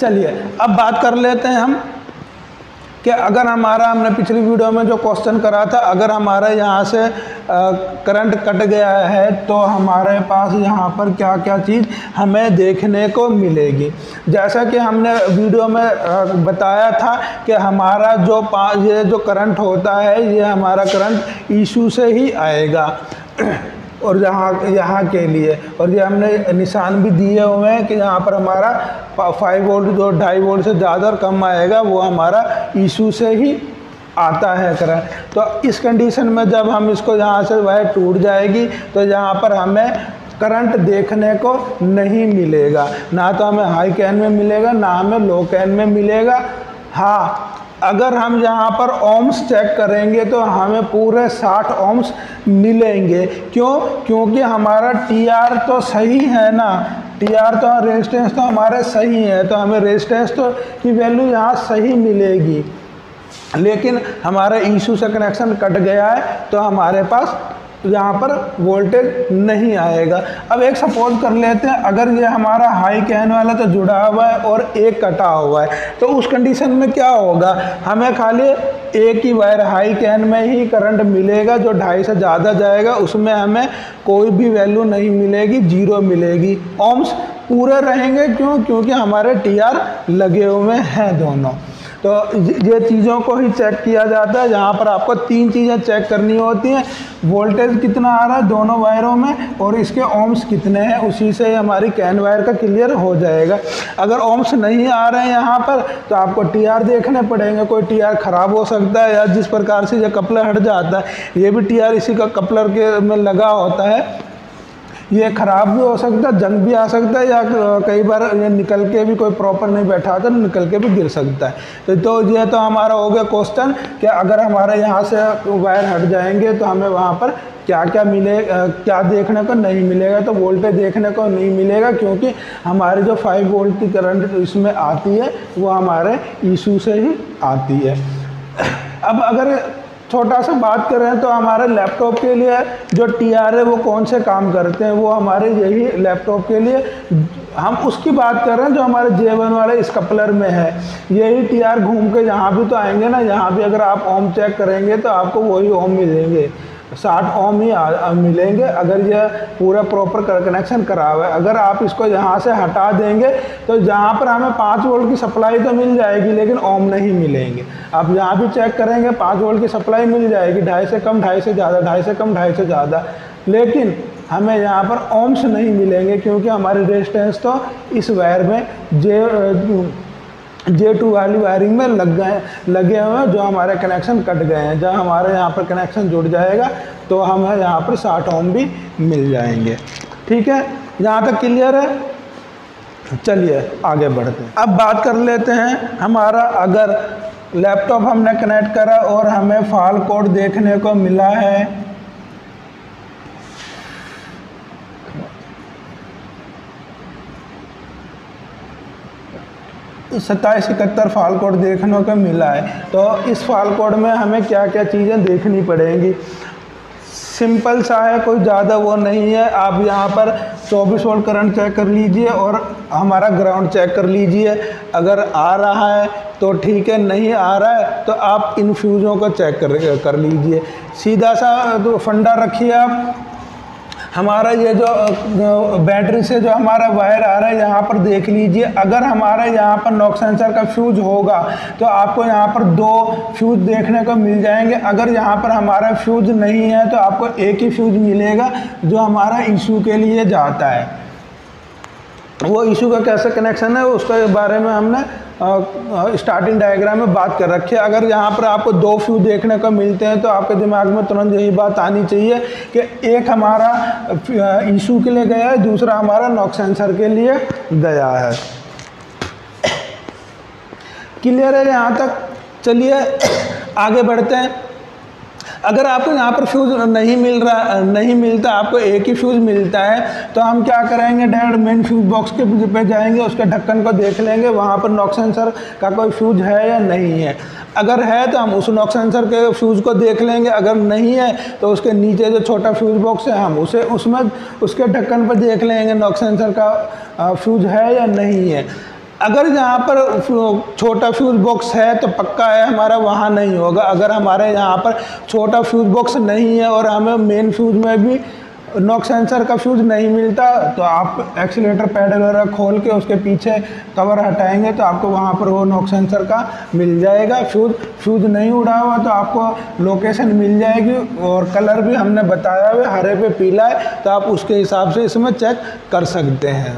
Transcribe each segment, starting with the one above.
चलिए अब बात कर लेते हैं हम कि अगर हमने पिछली वीडियो में जो क्वेश्चन करा था, अगर हमारा यहाँ से करंट कट गया है तो हमारे पास यहाँ पर क्या क्या चीज़ हमें देखने को मिलेगी। जैसा कि हमने वीडियो में बताया था कि हमारा ये जो करंट होता है ये हमारा करंट इशू से ही आएगा और यहाँ के लिए, और ये हमने निशान भी दिए हुए हैं कि यहाँ पर हमारा 5 वोल्ट जो 2.5 वोल्ट से ज़्यादा और कम आएगा वो हमारा इशू से ही आता है करंट। तो इस कंडीशन में जब हम इसको यहाँ से वायर टूट जाएगी तो यहाँ पर हमें करंट देखने को नहीं मिलेगा, ना तो हमें हाई कैन में मिलेगा ना हमें लो कैन में मिलेगा। हाँ, अगर हम यहाँ पर ओम्स चेक करेंगे तो हमें पूरे 60 ओम्स मिलेंगे। क्यों? क्योंकि हमारा टीआर तो सही है ना, टीआर तो रेजिस्टेंस तो हमारे सही है, तो हमें रेजिस्टेंस तो की वैल्यू यहाँ सही मिलेगी। लेकिन हमारा इशू से कनेक्शन कट गया है तो हमारे पास यहाँ पर वोल्टेज नहीं आएगा। अब एक सपोज कर लेते हैं, अगर ये हमारा हाई कैन वाला तो जुड़ा हुआ है और एक कटा हुआ है, तो उस कंडीशन में क्या होगा, हमें खाली एक ही वायर हाई कैन में ही करंट मिलेगा जो 2.5 से ज़्यादा जाएगा, उसमें हमें कोई भी वैल्यू नहीं मिलेगी, 0 मिलेगी। ओम्स पूरे रहेंगे, क्यों? क्योंकि हमारे टीआर लगे हुए हैं दोनों। तो ये चीज़ों को ही चेक किया जाता है। यहाँ पर आपको 3 चीज़ें चेक करनी होती हैं, वोल्टेज कितना आ रहा है दोनों वायरों में और इसके ओम्स कितने हैं, उसी से हमारी कैन वायर का क्लियर हो जाएगा। अगर ओम्स नहीं आ रहे हैं यहाँ पर तो आपको टीआर देखने पड़ेंगे, कोई टीआर ख़राब हो सकता है या जिस प्रकार से ये कपलर हट जाता है, ये भी टीआर इसी का कपलर के में लगा होता है, ये ख़राब भी हो सकता है, जंग भी आ सकता है, या कई बार ये निकल के भी कोई प्रॉपर नहीं बैठा होता तो निकल के भी गिर सकता है। तो ये तो हमारा हो गया क्वेश्चन कि अगर हमारे यहाँ से वायर हट जाएंगे तो हमें वहाँ पर क्या क्या क्या देखने को नहीं मिलेगा। तो वोल्टेज देखने को नहीं मिलेगा क्योंकि हमारे जो 5 वोल्ट की करंट इसमें आती है वो हमारे इशू से ही आती है। अब अगर छोटा सा बात करें तो हमारे लैपटॉप के लिए जो टीआर है वो कौन से काम करते हैं, वो हमारे यही लैपटॉप के लिए हम उसकी बात कर रहे हैं जो हमारे J1 वाले इस कपलर में है। यही टीआर घूम के यहाँ भी तो आएंगे ना, यहाँ भी अगर आप ओम चेक करेंगे तो आपको वही ओम मिलेंगे, 60 ओम ही मिलेंगे अगर ये पूरा प्रॉपर कनेक्शन करा हुआ है। अगर आप इसको यहाँ से हटा देंगे तो जहाँ पर हमें 5 वोल्ट की सप्लाई तो मिल जाएगी लेकिन ओम नहीं मिलेंगे। आप यहाँ भी चेक करेंगे 5 वोल्ट की सप्लाई मिल जाएगी, 2.5 से कम 2.5 से ज़्यादा, 2.5 से कम 2.5 से ज़्यादा, लेकिन हमें यहाँ पर ओम्स नहीं मिलेंगे क्योंकि हमारी रेजिस्टेंस तो इस वायर में J2 वाली वायरिंग में लगे हुए हैं जो हमारे कनेक्शन कट गए हैं। जब हमारे यहाँ पर कनेक्शन जुड़ जाएगा तो हमें यहाँ पर 60 ओम भी मिल जाएंगे। ठीक है, यहाँ तक क्लियर है। चलिए आगे बढ़ते हैं। अब बात कर लेते हैं हमारा अगर लैपटॉप हमने कनेक्ट करा और हमें फॉल्ट कोड देखने को मिला है, 2771 फॉल्ट कोड देखने को मिला है, तो इस फॉल्ट कोड में हमें क्या क्या चीज़ें देखनी पड़ेंगी। सिंपल सा है, कोई ज़्यादा वो नहीं है। आप यहाँ पर 24 वोल्ट करंट चेक कर लीजिए और हमारा ग्राउंड चेक कर लीजिए। अगर आ रहा है तो ठीक है, नहीं आ रहा है तो आप इन फ्यूज़ों को चेक कर लीजिए। सीधा सा तो फंडा रखिए आप। हमारा ये जो बैटरी से जो हमारा वायर आ रहा है यहाँ पर देख लीजिए। अगर हमारा यहाँ पर नॉक सेंसर का फ्यूज होगा तो आपको यहाँ पर 2 फ्यूज देखने को मिल जाएंगे। अगर यहाँ पर हमारा फ्यूज नहीं है तो आपको एक ही फ्यूज मिलेगा जो हमारा इशू के लिए जाता है। वो इशू का कैसे कनेक्शन है उसके बारे में हमने स्टार्टिंग डायग्राम में बात कर रखी है। अगर यहाँ पर आपको 2 फ्यूज देखने को मिलते हैं तो आपके दिमाग में तुरंत यही बात आनी चाहिए कि एक हमारा इशू के लिए गया है, दूसरा हमारा नॉक सेंसर के लिए गया है। क्लियर है यहाँ तक? चलिए आगे बढ़ते हैं। अगर आपको यहाँ पर फ्यूज़ नहीं मिलता, आपको एक ही फ्यूज़ मिलता है तो हम क्या करेंगे, डायरेक्ट मेन फ्यूज़ बॉक्स के पे जाएंगे, उसके ढक्कन को देख लेंगे वहाँ पर नॉक सेंसर का कोई फ्यूज़ है या नहीं है। अगर है तो हम उस नॉक सेंसर के फ्यूज़ को देख लेंगे, अगर नहीं है तो उसके नीचे जो छोटा फ्यूज़ बॉक्स है हम उसमें उसके ढक्कन पर देख लेंगे नॉक सेंसर का फ्यूज़ है या नहीं है। अगर यहाँ पर छोटा फ्यूज़ बॉक्स है तो पक्का है हमारा वहाँ नहीं होगा। अगर हमारे यहाँ पर छोटा फ्यूज़ बॉक्स नहीं है और हमें मेन फ्यूज़ में भी नॉक सेंसर का फ्यूज़ नहीं मिलता, तो आप एक्सीलेटर पैडल वगैरह खोल के उसके पीछे कवर हटाएंगे तो आपको वहाँ पर वो नॉक सेंसर का मिल जाएगा। फ्यूज़ नहीं उड़ा हुआ तो आपको लोकेशन मिल जाएगी, और कलर भी हमने बताया हुआ हरे पे पीला है, तो आप उसके हिसाब से इसमें चेक कर सकते हैं।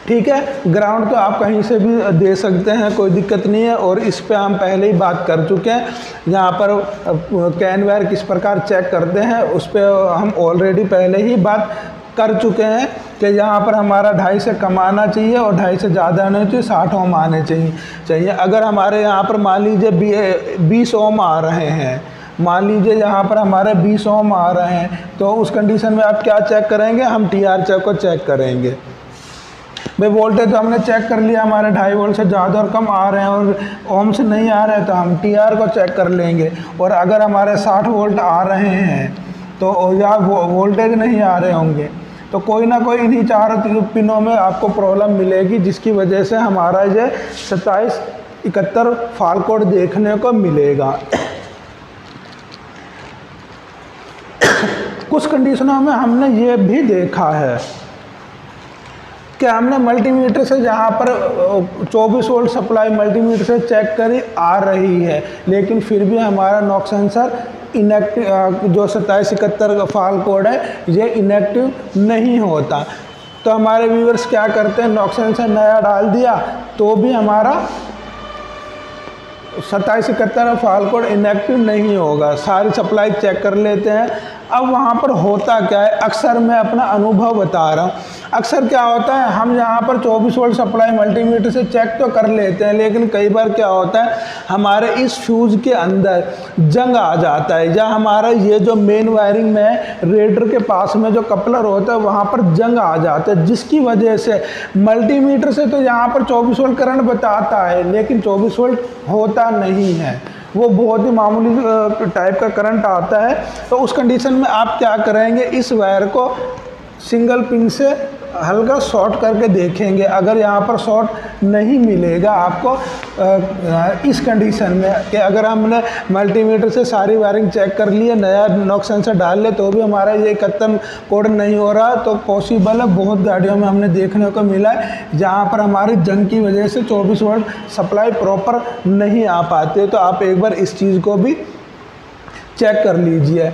ठीक है, ग्राउंड तो आप कहीं से भी दे सकते हैं, कोई दिक्कत नहीं है। और इस पे हम पहले ही बात कर चुके हैं। यहाँ पर कैन वायर किस प्रकार चेक करते हैं उस पर हम ऑलरेडी पहले ही बात कर चुके हैं कि यहाँ पर हमारा 2.5 से कम आना चाहिए और 2.5 से ज़्यादा आना चाहिए, 60 ओम आने चाहिए। अगर हमारे यहाँ पर मान लीजिए 20 ओम आ रहे हैं, मान लीजिए यहाँ पर हमारे 20 ओम आ रहे हैं, तो उस कंडीशन में आप क्या चेक करेंगे? हम TR चेक को चेक करेंगे। भाई वोल्टेज तो हमने चेक कर लिया, हमारे 2.5 वोल्ट से ज़्यादा और कम आ रहे हैं और ओम से नहीं आ रहे, तो हम TR को चेक कर लेंगे। और अगर हमारे 60 वोल्ट आ रहे हैं तो या वोल्टेज नहीं आ रहे होंगे, तो कोई ना कोई इन्हीं 4 पिनों में आपको प्रॉब्लम मिलेगी, जिसकी वजह से हमारा ये 2771 फॉल्ट कोड देखने को मिलेगा। कुछ कंडीशनों में हमने ये भी देखा है कि हमने मल्टीमीटर से जहाँ पर 24 वोल्ट सप्लाई मल्टीमीटर से चेक करी आ रही है, लेकिन फिर भी हमारा नॉक सेंसर इनएक्टिव, जो 2771 का फॉल्ट कोड है, ये इनएक्टिव नहीं होता। तो हमारे व्यूअर्स क्या करते हैं, नॉक सेंसर नया डाल दिया तो भी हमारा 2771 फॉल्ट कोड इनएक्टिव नहीं होगा, सारी सप्लाई चेक कर लेते हैं। अब वहाँ पर होता क्या है, अक्सर मैं अपना अनुभव बता रहा हूँ। अक्सर क्या होता है, हम यहाँ पर 24 वोल्ट सप्लाई मल्टीमीटर से चेक तो कर लेते हैं, लेकिन कई बार क्या होता है, हमारे इस फ्यूज़ के अंदर जंग आ जाता है, या हमारा ये जो मेन वायरिंग में है, रेडर के पास में जो कपलर होता है वहाँ पर जंग आ जाता है, जिसकी वजह से मल्टीमीटर से तो यहाँ पर 24 वोल्ट करंट बताता है, लेकिन 24 वोल्ट होता नहीं है, वो बहुत ही मामूली टाइप का करंट आता है। तो उस कंडीशन में आप क्या करेंगे, इस वायर को सिंगल पिन से हल्का शॉर्ट करके देखेंगे। अगर यहाँ पर शॉर्ट नहीं मिलेगा आपको इस कंडीशन में कि अगर हमने मल्टीमीटर से सारी वायरिंग चेक कर ली है, नया नॉक सेंसर डाल ले, तो भी हमारा ये 71 कोड नहीं हो रहा, तो पॉसिबल है, बहुत गाड़ियों में हमने देखने को मिला है जहाँ पर हमारी जंग की वजह से 24 वोल्ट सप्लाई प्रॉपर नहीं आ पाते। तो आप एक बार इस चीज़ को भी चेक कर लीजिए।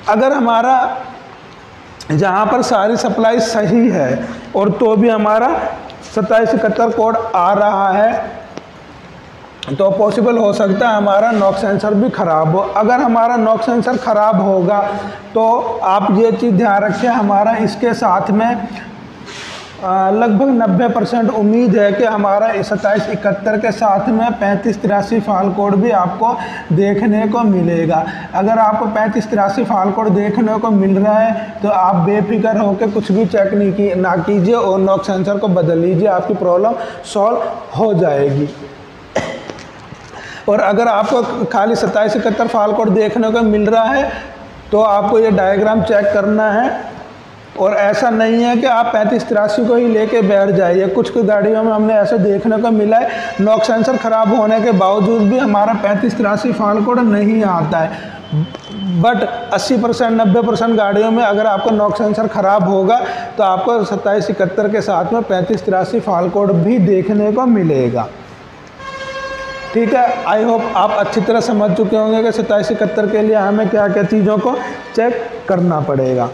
अगर हमारा जहाँ पर सारी सप्लाई सही है और तो भी हमारा 2771 कोड आ रहा है, तो पॉसिबल हो सकता है हमारा नॉक सेंसर भी ख़राब हो। अगर हमारा नॉक सेंसर ख़राब होगा तो आप ये चीज़ ध्यान रखें, हमारा इसके साथ में लगभग 90% उम्मीद है कि हमारा 2771 के साथ में 3583 फॉल्ट कोड भी आपको देखने को मिलेगा। अगर आपको 3583 फॉल्ट कोड देखने को मिल रहा है तो आप बेफिक्र होकर कुछ भी चेक ना कीजिए और नॉक सेंसर को बदल लीजिए, आपकी प्रॉब्लम सॉल्व हो जाएगी। और अगर आपको खाली 2771 फॉल्ट कोड देखने को मिल रहा है तो आपको ये डायग्राम चेक करना है, और ऐसा नहीं है कि आप 3583 को ही लेके बैठ जाइए। कुछ गाड़ियों में हमने ऐसे देखने को मिला है, नॉक सेंसर ख़राब होने के बावजूद भी हमारा 3583 फॉल्ट कोड नहीं आता है। बट 80% 90% गाड़ियों में अगर आपको नॉक सेंसर ख़राब होगा तो आपको 2771 के साथ में 3583 फॉल्ट कोड भी देखने को मिलेगा। ठीक है, आई होप आप अच्छी तरह समझ चुके होंगे कि 2771 के लिए हमें क्या क्या चीज़ों को चेक करना पड़ेगा।